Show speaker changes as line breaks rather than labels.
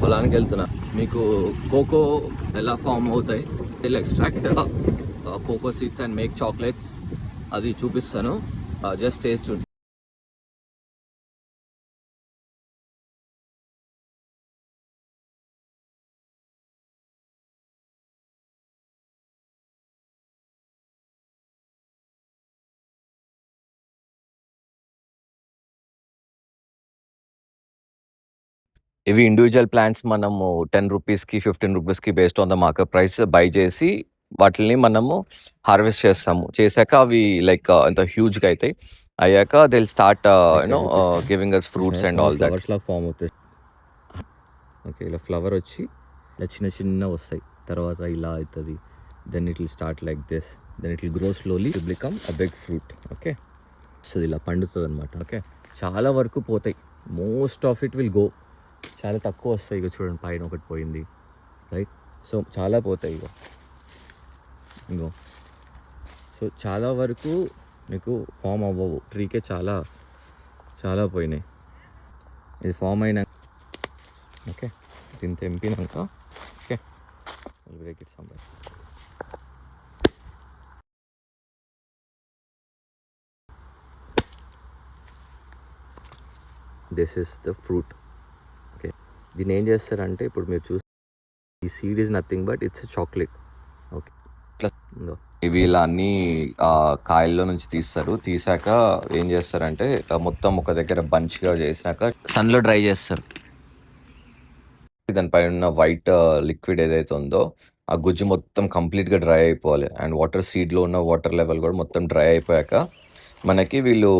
పొలానికి వెళ్తున్నా. మీకు కోకో ఎలా ఫామ్ అవుతాయి, ఇలా extract cocoa seeds and make chocolates అది చూపిస్తాను. జస్ట్ టేస్ట్ చూడండి. ఇవి ఇండివిజువల్ ప్లాంట్స్ మనము 10 రూపీస్కి 15 రూపీస్కి based on the market price by చేసి వాటిని మనము హార్వెస్ట్ చేస్తాము. చేశాక అవి లైక్ ఇంత హ్యూజ్గా అవుతాయి. అయ్యాక they will start you know giving us fruits and all that. Flowers లాగా ఫామ్ అవుతాయి. ఓకే, ఇలా ఫ్లవర్ వచ్చి ఇలా చిన్న చిన్న వస్తాయి, తర్వాత ఇలా అవుతుంది. Then it will start like this, then it will grow slowly to become a big fruit. Okay, so ఇలా పండుతుంది అనమాట. ఓకే, చాలా వరకు పోతాయి, most of it will go. చాలా తక్కువ వస్తాయి. ఇక చూడండి, పైన ఒకటి పోయింది, రైట్. సో చాలా పోతాయి ఇంకో. సో చాలా వరకు మీకు ఫామ్ అవ్వవు, ట్రీకే చాలా చాలా పోయినాయి. ఇది ఫామ్ అయినా ఓకే, దీన్ని తెంపినాక okay break it some. This is the fruit. Okay, దీన్ని ఏం చేస్తారంటే ఇప్పుడు మీరు చూసి ఈ seed is nothing but it's chocolate. Okay, ఇవి ఇలా అన్నీ కాయల్లో నుంచి తీస్తారు. తీసాక ఏం చేస్తారంటే మొత్తం ఒక దగ్గర బంచ్గా చేసినాక సన్లో డ్రై చేస్తారు. దానిపైన ఉన్న వైట్ లిక్విడ్ ఏదైతే ఉందో ఆ గుజ్జు మొత్తం కంప్లీట్గా డ్రై అయిపోవాలి. అండ్ వాటర్ సీడ్లో ఉన్న వాటర్ లెవెల్ కూడా మొత్తం డ్రై అయిపోయాక మనకి వీళ్ళు